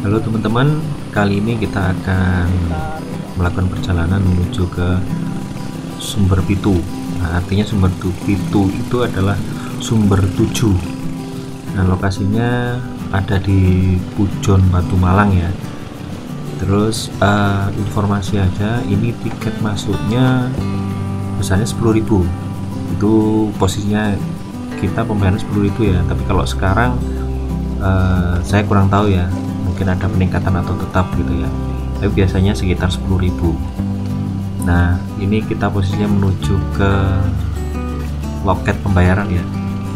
Halo teman-teman, kali ini kita akan melakukan perjalanan menuju ke Sumber Pitu. Nah, artinya Sumber Pitu itu adalah sumber 7. Nah, lokasinya ada di Pujon Batu Malang ya. Terus informasi aja, ini tiket masuknya besarnya 10.000. Itu posisinya kita pembayaran 10.000 ya. Tapi kalau sekarang saya kurang tahu ya, mungkin ada peningkatan atau tetap gitu ya, tapi biasanya sekitar 10.000. Nah, ini kita posisinya menuju ke loket pembayaran ya,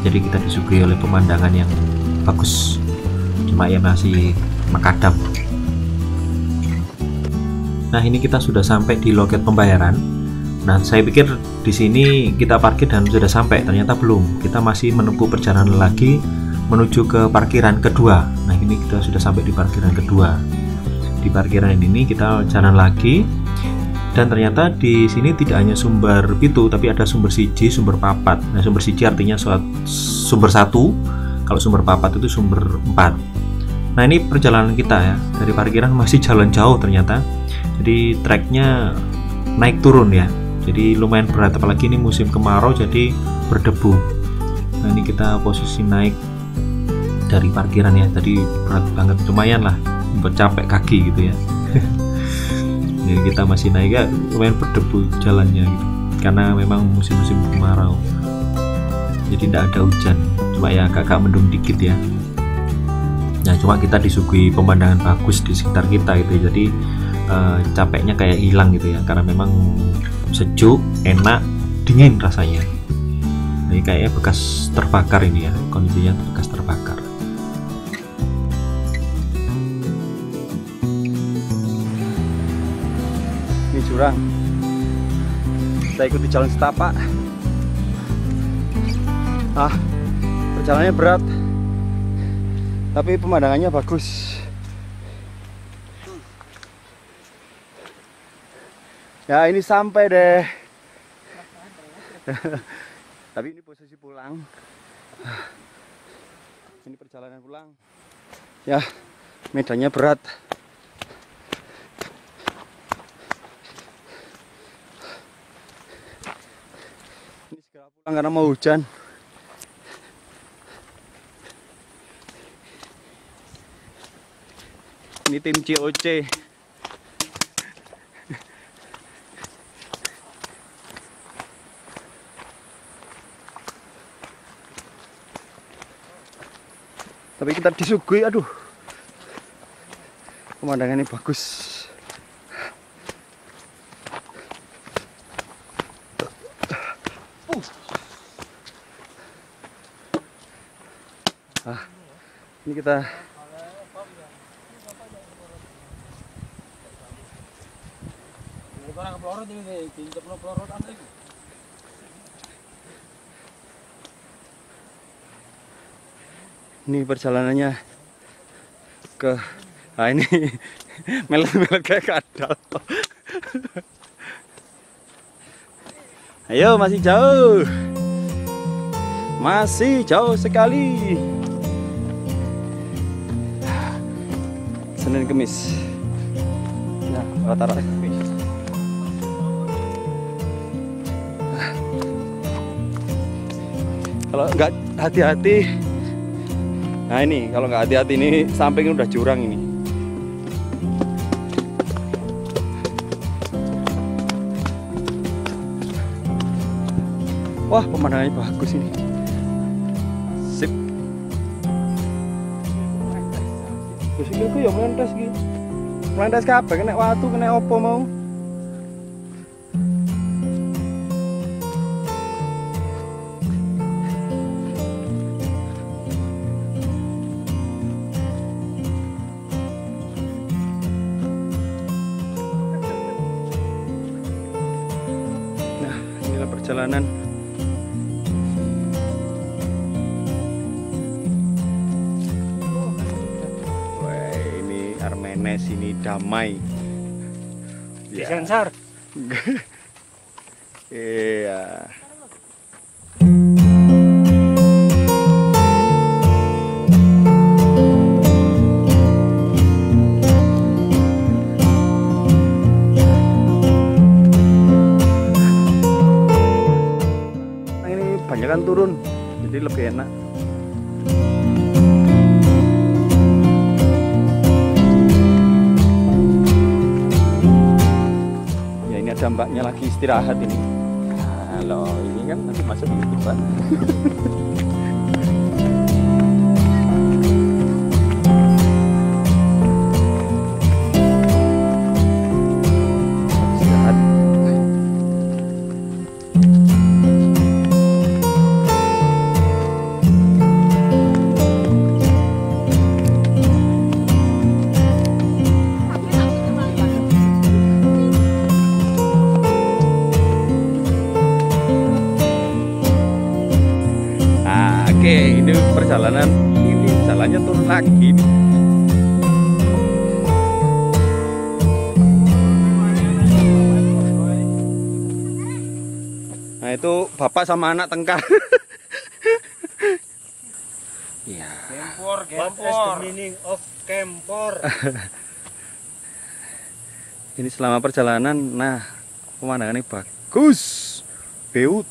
jadi kita disuguhi oleh pemandangan yang bagus, cuma ya masih makadam. Nah, ini kita sudah sampai di loket pembayaran. Nah, saya pikir di sini kita parkir dan sudah sampai, ternyata belum, kita masih menempuh perjalanan lagi menuju ke parkiran kedua. Nah, ini kita sudah sampai di parkiran kedua. Di parkiran ini kita jalan lagi, dan ternyata di sini tidak hanya sumber pitu, tapi ada sumber siji, sumber papat. Nah, sumber siji artinya sumber satu, kalau sumber papat itu sumber 4. Nah, ini perjalanan kita ya, dari parkiran masih jalan jauh ternyata. Jadi treknya naik turun ya, jadi lumayan berat, apalagi ini musim kemarau jadi berdebu. Nah, ini kita posisi naik dari parkiran ya, tadi berat banget, lumayan lah buat capek kaki gitu ya. Jadi kita masih naik ya, lumayan berdebu jalannya gitu, karena memang musim-musim kemarau, jadi tidak ada hujan, cuma ya agak mendung dikit ya. Nah, cuma kita disuguhi pemandangan bagus di sekitar kita gitu, jadi capeknya kayak hilang gitu ya, karena memang sejuk, enak, dingin rasanya. Ini kayaknya bekas terbakar ini ya, kondisinya bekas terbakar. Ini jurang, kita ikuti jalan setapak. Perjalanannya berat, tapi pemandangannya bagus. Ya, ini sampai deh. Tapi ini posisi pulang. Ini perjalanan pulang. Ya, medannya berat. Ini segera pulang karena mau hujan. Ini tim COC. Tapi kita disuguhi, aduh, pemandangannya bagus. Ini kita ini perjalanannya ke ini melet-melet kayak kadal. Ayo, masih jauh sekali. Senin Kemis ya, rata-rata Kemis. Kalau nggak hati-hati, nah ini kalau nggak hati-hati ini samping udah jurang ini. Wah, pemandangannya bagus ini. Sip. Terus iki yo mentes iki. Mentes kabeh kena watu, kena opo mau. Perjalanan wah, ini Armenes, ini damai ya. Sensor iya. turun, jadi lebih enak. Ya ini ada mbaknya lagi istirahat ini. Halo, ini kan nanti masuk YouTube Pak. Oke, ini perjalanan, ini jalannya turun lagi nih. Nah itu bapak sama anak tengkar. Ya. Kempor, what is the meaning of kempor? Ini selama perjalanan, nah pemandangannya bagus, beut.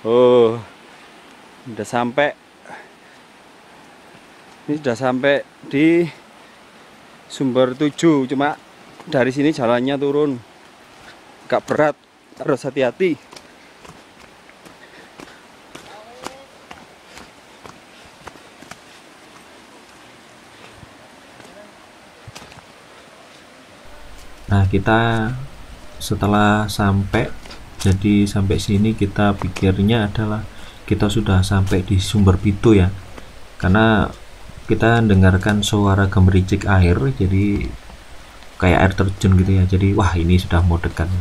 Oh, udah sampai. Ini sudah sampai di Sumber 7. Cuma dari sini jalannya turun, agak berat, harus hati-hati. Nah, kita setelah sampai, jadi sampai sini kita pikirnya adalah kita sudah sampai di Sumber Pitu ya, karena kita dengarkan suara gemericik air, jadi kayak air terjun gitu ya. Jadi wah, ini sudah mau dekat.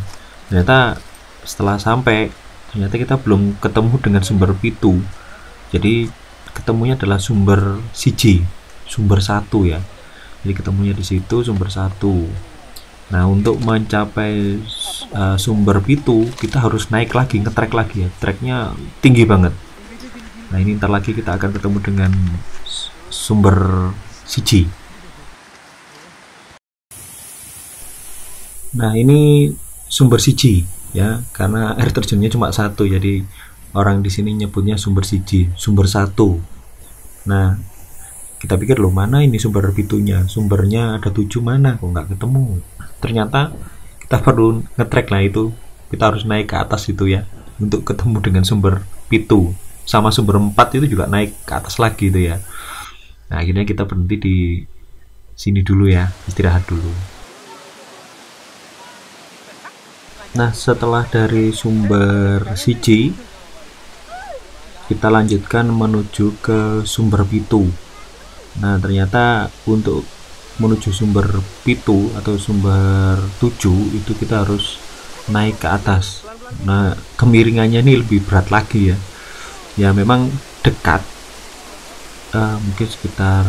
Ternyata setelah sampai, ternyata kita belum ketemu dengan Sumber Pitu. Jadi ketemunya adalah Sumber Siji, Sumber 1 ya. Jadi ketemunya di situ Sumber 1. Nah, untuk mencapai Sumber Pitu kita harus naik lagi, ngetrek lagi ya. Treknya tinggi banget. Nah, ini ntar lagi kita akan ketemu dengan Sumber Siji. Nah, ini Sumber Siji ya, karena air terjunnya cuma 1, jadi orang di sini nyebutnya Sumber Siji, Sumber 1. Nah, kita pikir loh, mana ini Sumber Pitunya? Sumbernya ada 7, mana kok nggak ketemu? Ternyata kita perlu ngetrek lah itu, kita harus naik ke atas itu ya untuk ketemu dengan Sumber Pitu. Sama Sumber 4 itu juga naik ke atas lagi itu ya. Nah, akhirnya kita berhenti di sini dulu ya, istirahat dulu. Nah, setelah dari Sumber Siji kita lanjutkan menuju ke Sumber Pitu. Nah, ternyata untuk menuju Sumber Pitu atau Sumber 7 itu kita harus naik ke atas. Nah, kemiringannya ini lebih berat lagi ya. Ya memang dekat, mungkin sekitar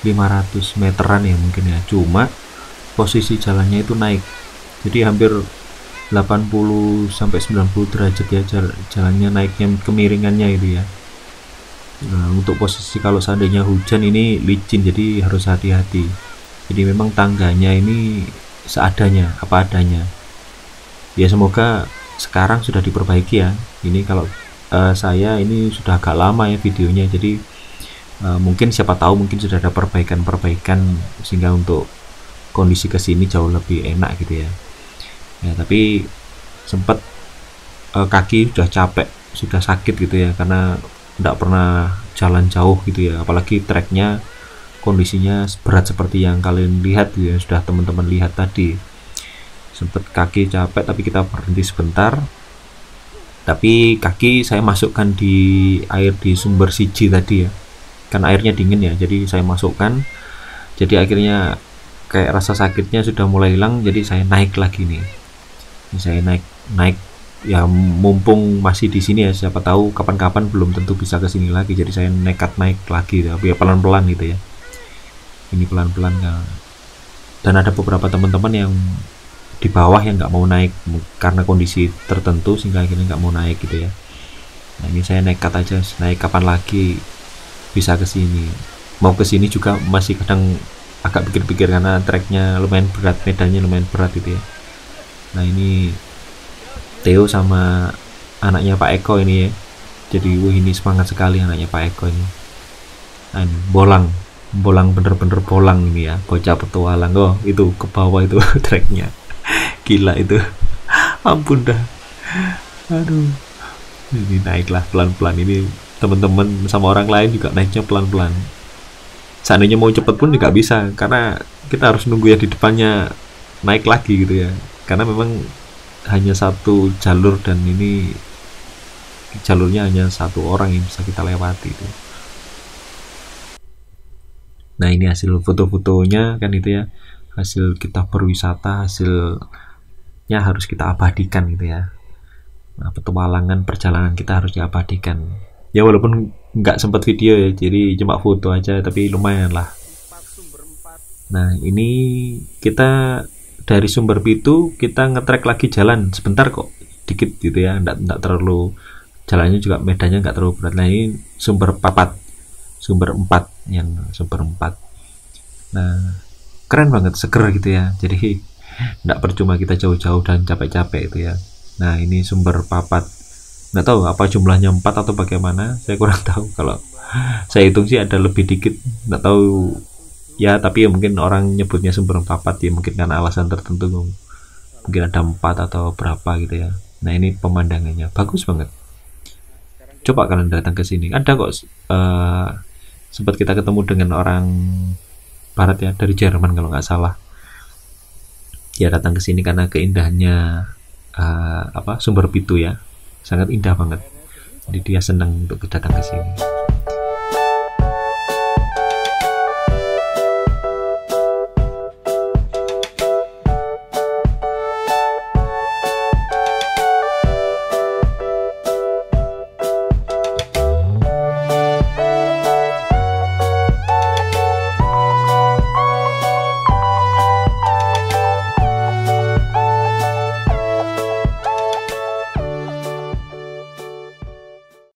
500 meteran ya mungkin ya. Cuma posisi jalannya itu naik, jadi hampir 80 sampai 90 derajat ya jalannya naiknya, kemiringannya itu ya. Nah, untuk posisi kalau seandainya hujan ini licin, jadi harus hati-hati. Jadi memang tangganya ini seadanya, apa adanya. Ya semoga sekarang sudah diperbaiki ya. Ini kalau saya ini sudah agak lama ya videonya, jadi mungkin siapa tahu mungkin sudah ada perbaikan-perbaikan sehingga untuk kondisi kesini jauh lebih enak gitu ya. Ya tapi sempat kaki sudah capek, sudah sakit gitu ya, karena tidak pernah jalan jauh gitu ya, apalagi treknya kondisinya berat seperti yang kalian lihat gitu ya, sudah teman-teman lihat tadi. Sempat kaki capek tapi kita berhenti sebentar Tapi kaki saya masukkan di air di sumber siji tadi ya, kan airnya dingin ya, jadi saya masukkan. Jadi akhirnya kayak rasa sakitnya sudah mulai hilang, jadi saya naik lagi nih. Saya naik ya, mumpung masih di sini ya, siapa tahu kapan-kapan belum tentu bisa ke sini lagi, jadi saya nekat naik lagi tapi ya pelan-pelan gitu ya. Ini pelan-pelan kan. Dan ada beberapa teman-teman yang di bawah yang nggak mau naik karena kondisi tertentu sehingga akhirnya nggak mau naik gitu ya. Nah ini saya nekat aja, naik kapan lagi bisa ke sini. Mau ke sini juga masih kadang agak pikir-pikir karena treknya lumayan berat, medannya lumayan berat gitu ya. Nah ini Theo sama anaknya Pak Eko ini ya. Jadi ini semangat sekali anaknya Pak Eko ini. Nah, ini bolang bener-bener bolang ini ya, bocah petualang. Oh itu ke bawah itu treknya gila itu, ampun dah. Aduh, ini naiklah pelan-pelan. Ini teman-teman sama orang lain juga naiknya pelan-pelan. Seandainya mau cepet pun nggak bisa karena kita harus nunggu ya di depannya naik lagi gitu ya, karena memang hanya satu jalur dan ini jalurnya hanya satu orang yang bisa kita lewati itu. Nah ini hasil foto-fotonya kan itu ya, hasil kita berwisata, hasilnya harus kita abadikan gitu ya. Nah, petualangan perjalanan kita harus diabadikan ya, walaupun nggak sempat video ya, jadi cuma foto aja tapi lumayan lah. Nah ini kita dari Sumber Pitu kita ngetrek lagi jalan sebentar kok, dikit gitu ya, nggak terlalu, jalannya juga medannya nggak terlalu berat. Nah ini Sumber 4 yang Sumber 4. Nah keren banget, seger gitu ya, jadi nggak percuma kita jauh-jauh dan capek-capek itu ya. Nah ini Sumber Papat, nggak tahu apa jumlahnya 4 atau bagaimana, saya kurang tahu. Kalau saya hitung sih ada lebih dikit, nggak tahu ya, tapi ya mungkin orang nyebutnya Sumber Papat ya, mungkin karena alasan tertentu, mungkin ada 4 atau berapa gitu ya. Nah ini pemandangannya bagus banget, coba kalian datang ke sini. Ada kok sempat kita ketemu dengan orang barat ya, dari Jerman kalau nggak salah. Dia datang ke sini karena keindahannya Sumber Pitu ya, sangat indah banget. Jadi dia senang untuk datang ke sini.